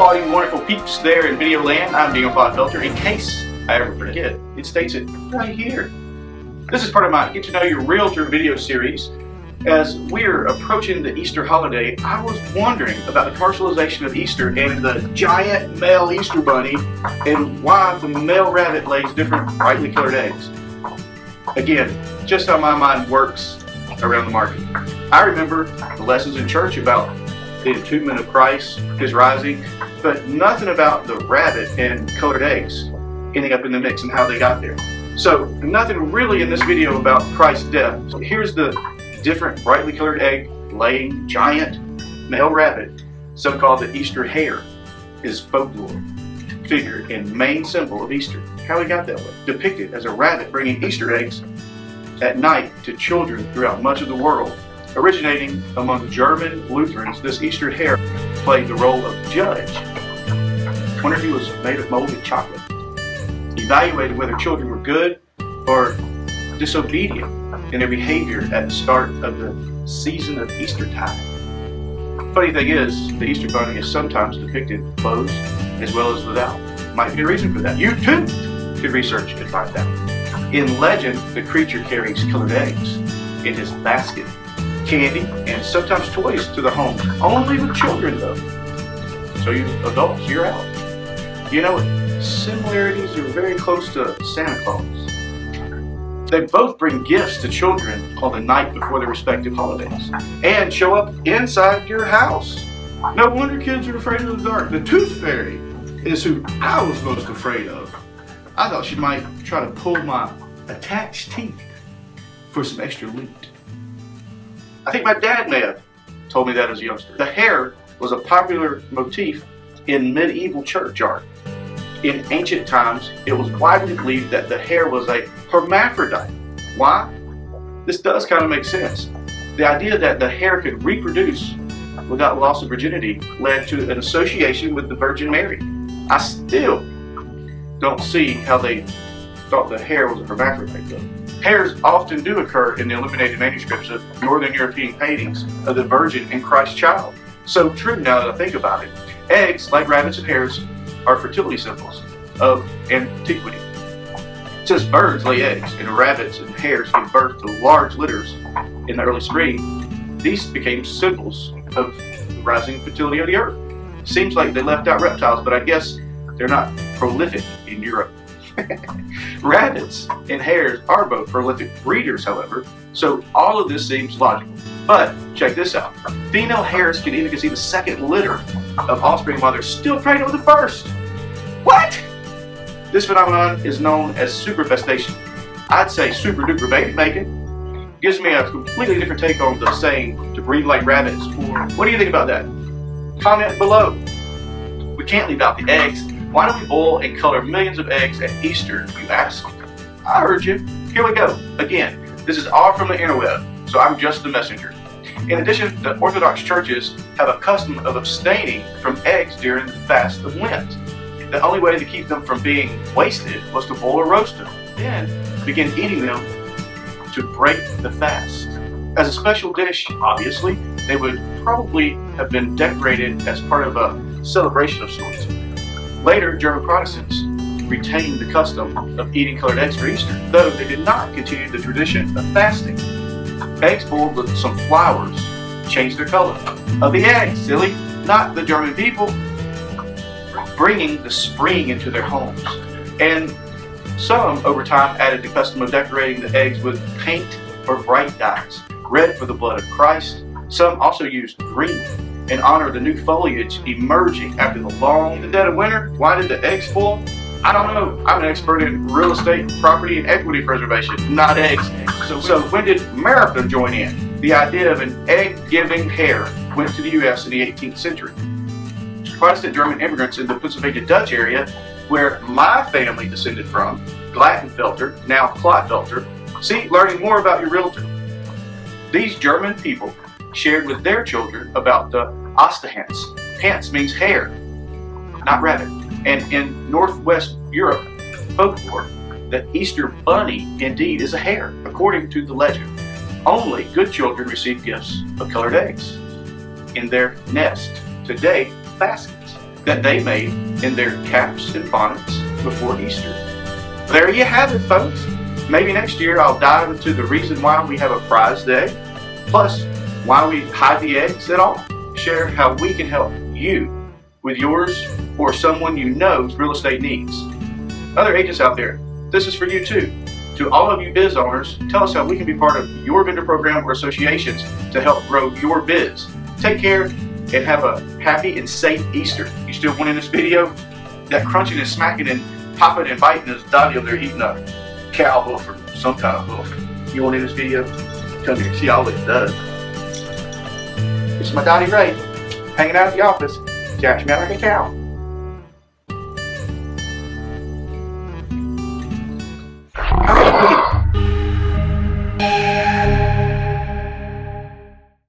all you wonderful peeps there in video land. I'm Clotfelter. In case I ever forget, it states it right here. This is part of my Get to Know Your Realtor video series. As we're approaching the Easter holiday, I was wondering about the commercialization of Easter and the giant male Easter bunny and why the male rabbit lays different brightly colored eggs. Again, just how my mind works around the market. I remember the lessons in church about the entombment of Christ, His rising, but nothing about the rabbit and colored eggs ending up in the mix and how they got there. So nothing really in this video about Christ's death. So here's the different brightly colored egg laying giant male rabbit, some call the Easter hare, his folklore figure and main symbol of Easter. How he got that way, depicted as a rabbit bringing Easter eggs at night to children throughout much of the world. Originating among German Lutherans, this Easter hare played the role of judge. I wonder if he was made of molded chocolate. Evaluated whether children were good or disobedient in their behavior at the start of the season of Eastertide. Funny thing is, the Easter bunny is sometimes depicted clothed as well as without. Might be a reason for that. You too could research and find out. In legend, the creature carries colored eggs in his basket, candy, and sometimes toys to the home. Only with children though. So you adults, you're out. You know, similarities are very close to Santa Claus. They both bring gifts to children on the night before their respective holidays and show up inside your house. No wonder kids are afraid of the dark. The Tooth Fairy is who I was most afraid of. I thought she might try to pull my attached teeth for some extra loot. I think my dad may have told me that as a youngster. The hare was a popular motif in medieval church art. In ancient times, it was widely believed that the hare was a hermaphrodite. Why? This does kind of make sense. The idea that the hare could reproduce without loss of virginity led to an association with the Virgin Mary. I still don't see how they thought the hare was a hermaphrodite though. Hares often do occur in the illuminated manuscripts of Northern European paintings of the Virgin and Christ child. So true now that I think about it. Eggs, like rabbits and hares, are fertility symbols of antiquity. Since birds lay eggs and rabbits and hares give birth to large litters in the early spring, these became symbols of the rising fertility of the earth. Seems like they left out reptiles, but I guess they're not prolific in Europe. Rabbits and hares are both prolific breeders, however, so all of this seems logical. But check this out. Female hares can even conceive a second litter of offspring while they're still pregnant with the first. What? This phenomenon is known as superfestation. I'd say super duper baby making. Gives me a completely different take on the saying to breed like rabbits. What do you think about that? Comment below. We can't leave out the eggs. Why do we boil and color millions of eggs at Easter, you ask? I heard you. Here we go. Again, this is all from the interweb, so I'm just the messenger. In addition, the Orthodox churches have a custom of abstaining from eggs during the fast of Lent. The only way to keep them from being wasted was to boil or roast them, then begin eating them to break the fast. As a special dish, obviously, they would probably have been decorated as part of a celebration of sorts. Later, German Protestants retained the custom of eating colored eggs for Easter, though they did not continue the tradition of fasting. Eggs boiled with some flowers changed their color. Of the eggs, silly, not the German people, bringing the spring into their homes. And some, over time, added the custom of decorating the eggs with paint or bright dyes. Red for the blood of Christ. Some also used green in honor of the new foliage emerging after the long dead of winter. Why did the eggs spoil? I don't know. I'm an expert in real estate, property, and equity preservation, not eggs. So when did America join in? The idea of an egg-giving hare went to the U.S. in the 18th century. Protestant German immigrants in the Pennsylvania Dutch area, where my family descended from, Glattenfelter, now Clotfelter. See, learning more about your realtor. These German people shared with their children about the Osterhans. Hans means hare, not rabbit. And in Northwest Europe folklore, the Easter bunny indeed is a hare, according to the legend. Only good children receive gifts of colored eggs in their nest. Today, baskets. that they made in their caps and bonnets before Easter. There you have it, folks. Maybe next year I'll dive into the reason why we have a prize day, plus why we hide the eggs at all. Share how we can help you with yours or someone you know's real estate needs. Other agents out there, this is for you too. To all of you biz owners, tell us how we can be part of your vendor program or associations to help grow your biz. Take care and have a happy and safe Easter. You still want in this video? That crunching and smacking and popping and biting is Dottie over there eating a cow hoof or some kind of hoof. You want in this video? Come here, see all it does. It's my Dottie Ray, hanging out at the office. Catch me out like a cow.